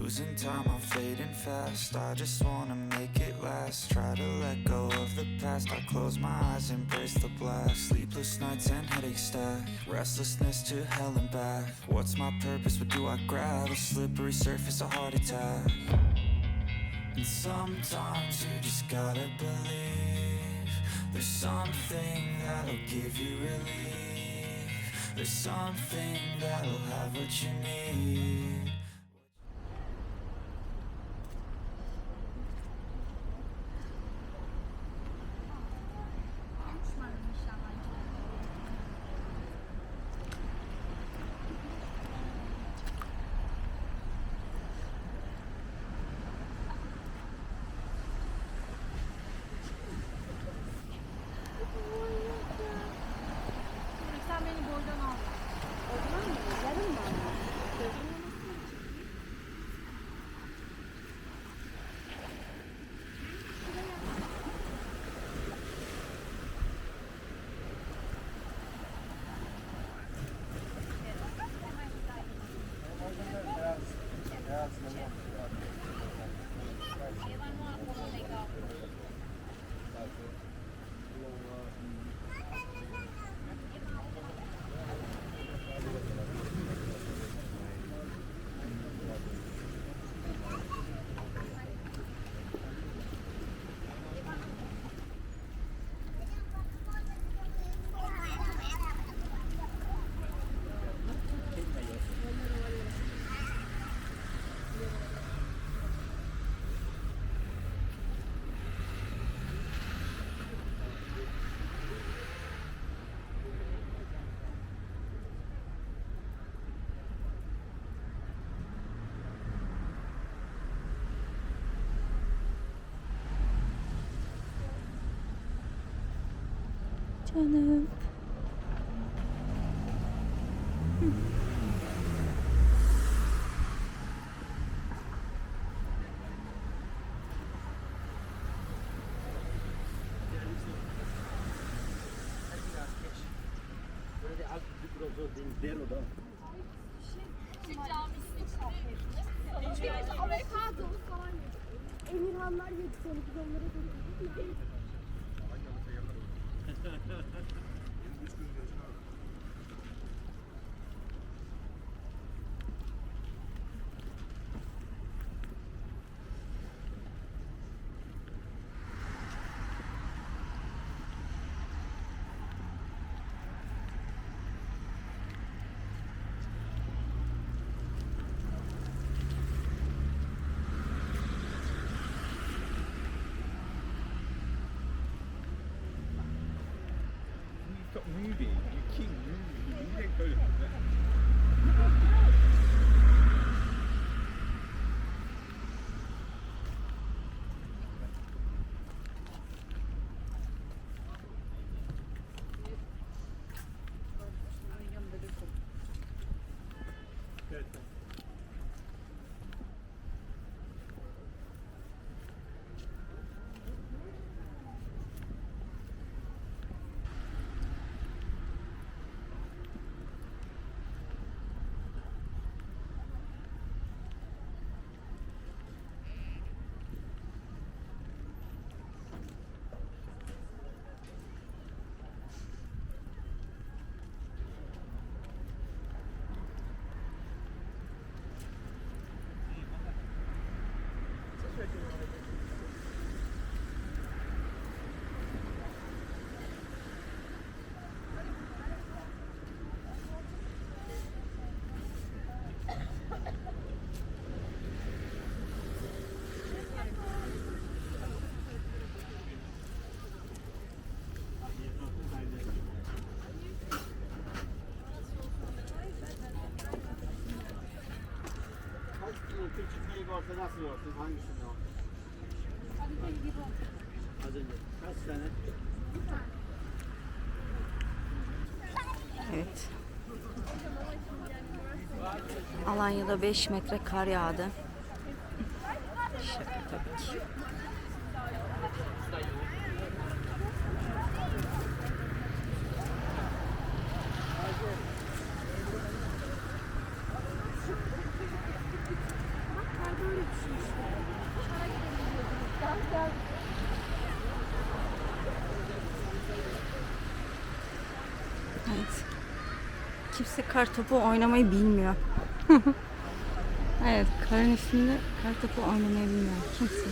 Losing time, I'm fading fast. I just wanna make it last. Try to let go of the past. I close my eyes, embrace the blast. Sleepless nights and headaches stack. Restlessness to hell and back. What's my purpose? What do I grab? A slippery surface, a heart attack. And sometimes you just gotta believe there's something that'll give you relief. There's something that'll have what you need. Sen beni boydan al. O zaman mı? Yarın mı? Canım. Avokado falan. Emirhanlar yedi sonu biz onlara götürdük. Stop moving. You keep moving. You don't go. Good. Küçük varsa nasıl olsun? Hangisini olsun? Az önce. Kaç tane? Evet. Alanya'da 5 metre kar yağdı. Şaka tabii ki. Kimse kar topu oynamayı bilmiyor. Evet, karın üstünde kar topu oynamayı bilmiyor kimse.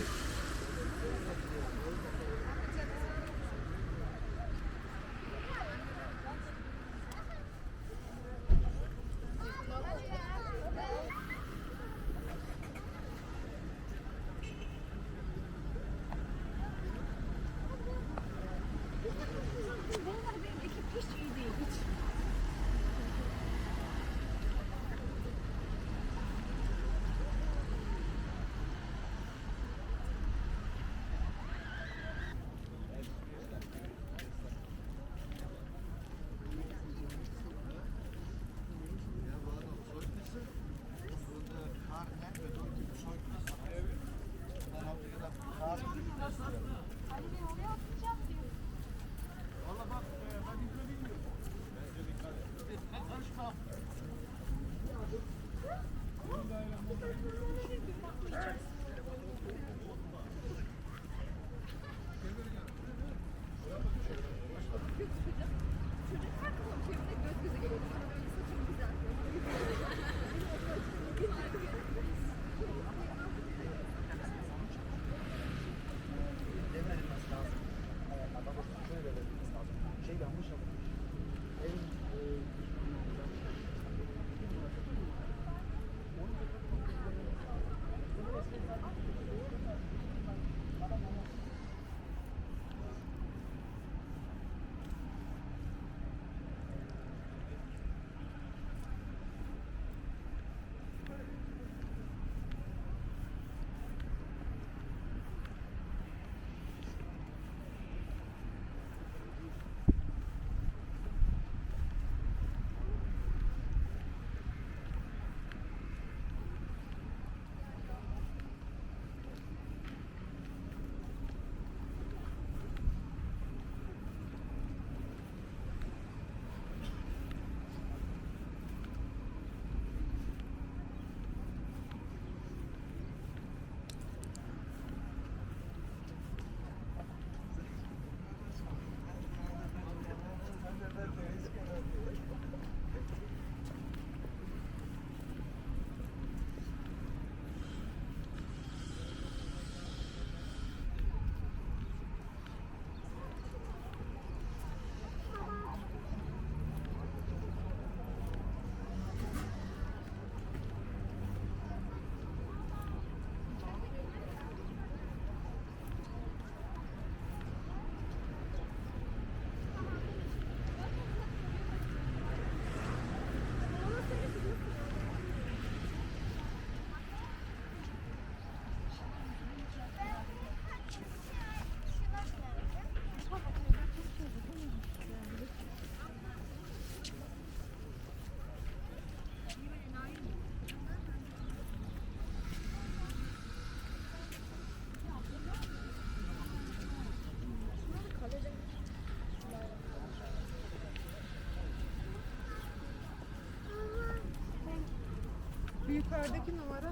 Yukarıdaki numara.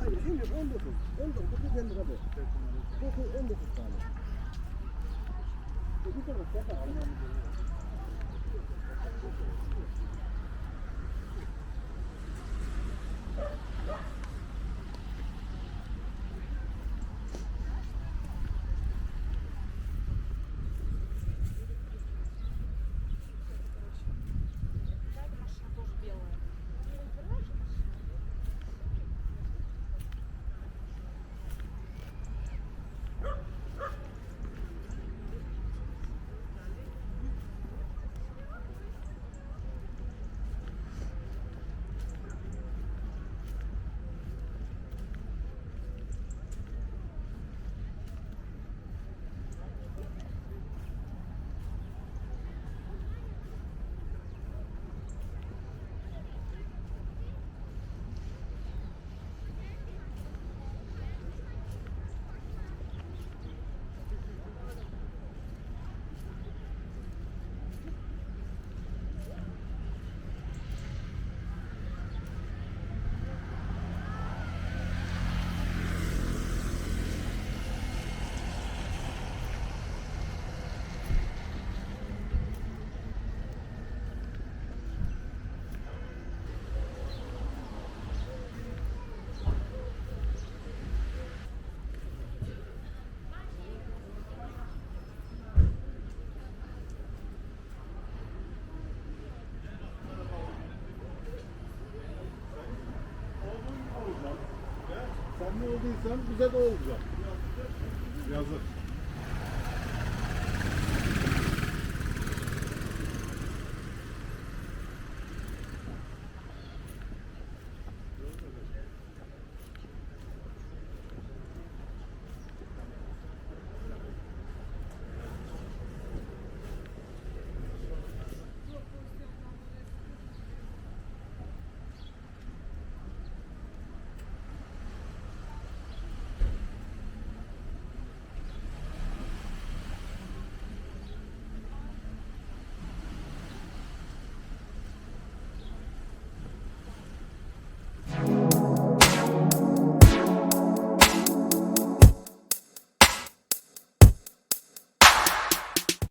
Hayır. Şimdi 19. 19 kendi kapı. 19 tane. Bir tane yaptıysan bize de olacak. Yazık.